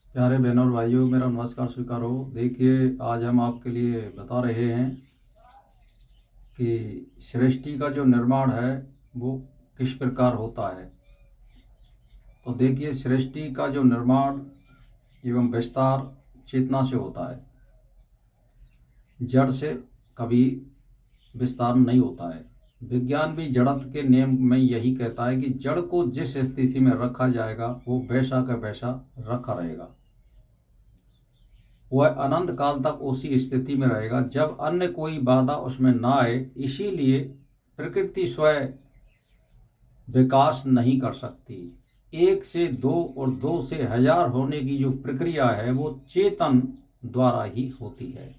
प्यारे बहनों और भाइयों, मेरा नमस्कार स्वीकार हो। देखिए, आज हम आपके लिए बता रहे हैं कि सृष्टि का जो निर्माण है वो किस प्रकार होता है। तो देखिए, सृष्टि का जो निर्माण एवं विस्तार चेतना से होता है। जड़ से कभी विस्तार नहीं होता है। विज्ञान भी जड़त्व के नियम में यही कहता है कि जड़ को जिस स्थिति में रखा जाएगा वो वैसा का वैसा रखा रहेगा। वह अनंत काल तक उसी स्थिति में रहेगा जब अन्य कोई बाधा उसमें ना आए। इसीलिए प्रकृति स्वयं विकास नहीं कर सकती। एक से दो और दो से हजार होने की जो प्रक्रिया है वो चेतन द्वारा ही होती है।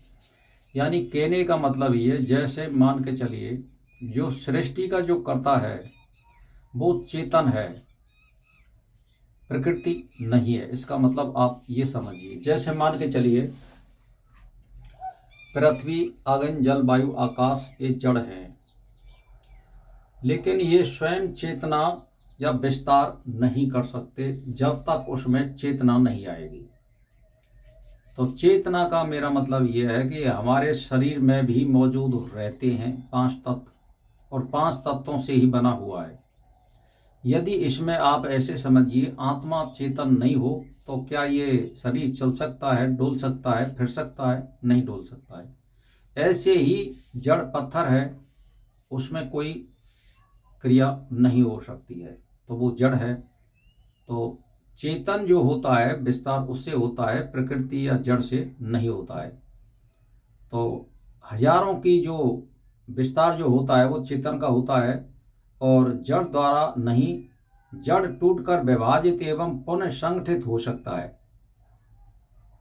यानी कहने का मतलब ये, जैसे मान के चलिए, जो सृष्टि का जो कर्ता है वो चेतन है, प्रकृति नहीं है। इसका मतलब आप ये समझिए, जैसे मान के चलिए पृथ्वी, अग्नि, जल, वायु, आकाश ये जड़ हैं, लेकिन ये स्वयं चेतना या विस्तार नहीं कर सकते जब तक उसमें चेतना नहीं आएगी। तो चेतना का मेरा मतलब ये है कि हमारे शरीर में भी मौजूद रहते हैं पांच तत्व, और पांच तत्वों से ही बना हुआ है। यदि इसमें आप ऐसे समझिए आत्मा चेतन नहीं हो तो क्या ये शरीर चल सकता है, डोल सकता है, फिर सकता है? नहीं डोल सकता है। ऐसे ही जड़ पत्थर है, उसमें कोई क्रिया नहीं हो सकती है, तो वो जड़ है। तो चेतन जो होता है विस्तार उससे होता है, प्रकृति या जड़ से नहीं होता है। तो हजारों की जो विस्तार जो होता है वो चेतन का होता है और जड़ द्वारा नहीं। जड़ टूटकर विभाजित एवं पुनः संगठित हो सकता है,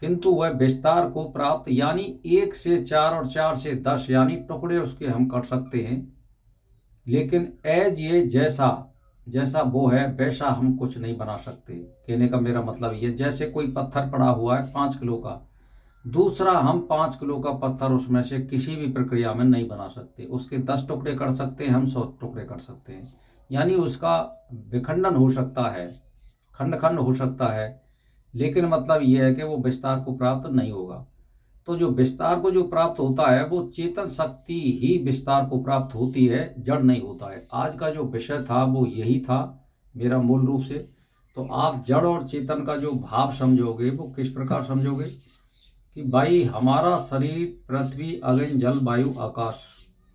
किंतु वह विस्तार को प्राप्त यानी एक से चार और चार से 10 यानी टुकड़े उसके हम कर सकते हैं। लेकिन एज ये जैसा जैसा वो है वैसा हम कुछ नहीं बना सकते। कहने का मेरा मतलब ये, जैसे कोई पत्थर पड़ा हुआ है 5 किलो का, दूसरा हम 5 किलो का पत्थर उसमें से किसी भी प्रक्रिया में नहीं बना सकते। उसके 10 टुकड़े कर सकते हैं, हम 100 टुकड़े कर सकते हैं। यानी उसका विखंडन हो सकता है, खंड खंड हो सकता है, लेकिन मतलब यह है कि वो विस्तार को प्राप्त नहीं होगा। तो जो विस्तार को जो प्राप्त होता है वो चेतन शक्ति ही विस्तार को प्राप्त होती है, जड़ नहीं होता है। आज का जो विषय था वो यही था मेरा मूल रूप से। तो आप जड़ और चेतन का जो भाव समझोगे वो किस प्रकार समझोगे कि भाई हमारा शरीर पृथ्वी, अग्नि, जल, वायु, आकाश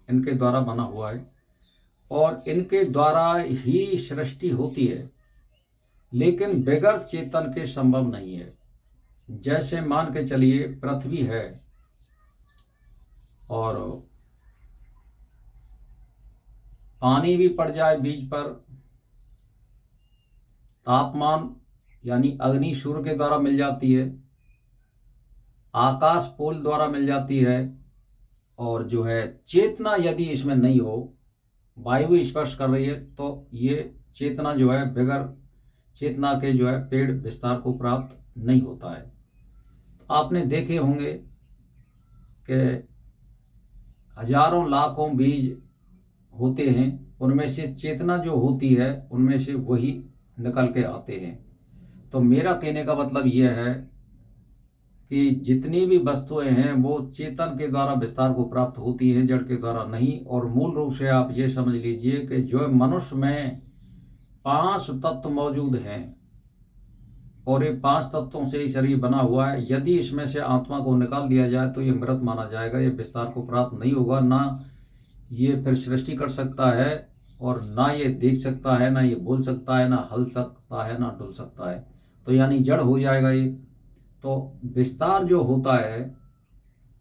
इनके द्वारा बना हुआ है और इनके द्वारा ही सृष्टि होती है, लेकिन बगैर चेतन के संभव नहीं है। जैसे मान के चलिए पृथ्वी है और पानी भी पड़ जाए बीज पर, तापमान यानी अग्नि सूर्य के द्वारा मिल जाती है, आकाश पोल द्वारा मिल जाती है, और जो है चेतना यदि इसमें नहीं हो, वायु स्पर्श कर रही है, तो ये चेतना जो है बगैर चेतना के जो है पेड़ विस्तार को प्राप्त नहीं होता है। तो आपने देखे होंगे कि हजारों लाखों बीज होते हैं, उनमें से चेतना जो होती है उनमें से वही निकल के आते हैं। तो मेरा कहने का मतलब यह है कि जितनी भी वस्तुएं हैं वो चेतन के द्वारा विस्तार को प्राप्त होती हैं, जड़ के द्वारा नहीं। और मूल रूप से आप ये समझ लीजिए कि जो मनुष्य में 5 तत्व मौजूद हैं और ये 5 तत्वों से ही शरीर बना हुआ है, यदि इसमें से आत्मा को निकाल दिया जाए तो ये मृत माना जाएगा, ये विस्तार को प्राप्त नहीं होगा। ना ये फिर सृष्टि कर सकता है और ना ये देख सकता है, ना ये बोल सकता है, ना हल सकता है, ना डुल सकता है। तो यानी जड़ हो जाएगा ये। तो विस्तार जो होता है,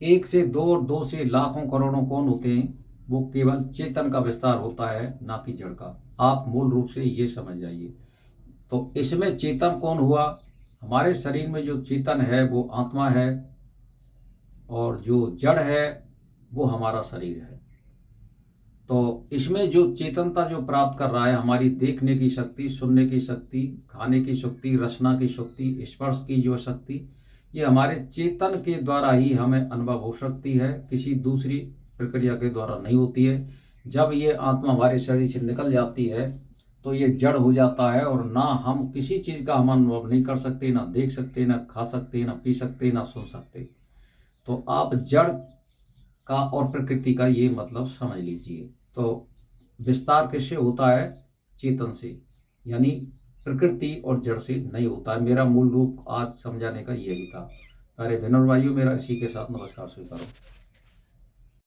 एक से दो और दो से लाखों करोड़ों कौन होते हैं, वो केवल चेतन का विस्तार होता है, ना कि जड़ का। आप मूल रूप से ये समझ जाइए। तो इसमें चेतन कौन हुआ? हमारे शरीर में जो चेतन है वो आत्मा है, और जो जड़ है वो हमारा शरीर है। तो इसमें जो चेतनता जो प्राप्त कर रहा है, हमारी देखने की शक्ति, सुनने की शक्ति, खाने की शक्ति, रचना की शक्ति, स्पर्श की जो शक्ति, ये हमारे चेतन के द्वारा ही हमें अनुभव हो सकती है, किसी दूसरी प्रक्रिया के द्वारा नहीं होती है। जब ये आत्मा हमारे शरीर से निकल जाती है तो ये जड़ हो जाता है, और ना हम किसी चीज़ का हम अनुभव नहीं कर सकते, ना देख सकते, ना खा सकते, ना पी सकते, ना सुन सकते। तो आप जड़ का और प्रकृति का ये मतलब समझ लीजिए। तो विस्तार किससे होता है? चेतन से, यानी प्रकृति और जड़ से नहीं होता है। मेरा मूल रूप आज समझाने का यही था। अरे विनोद भाइयों, मेरा इसी के साथ नमस्कार स्वीकारो।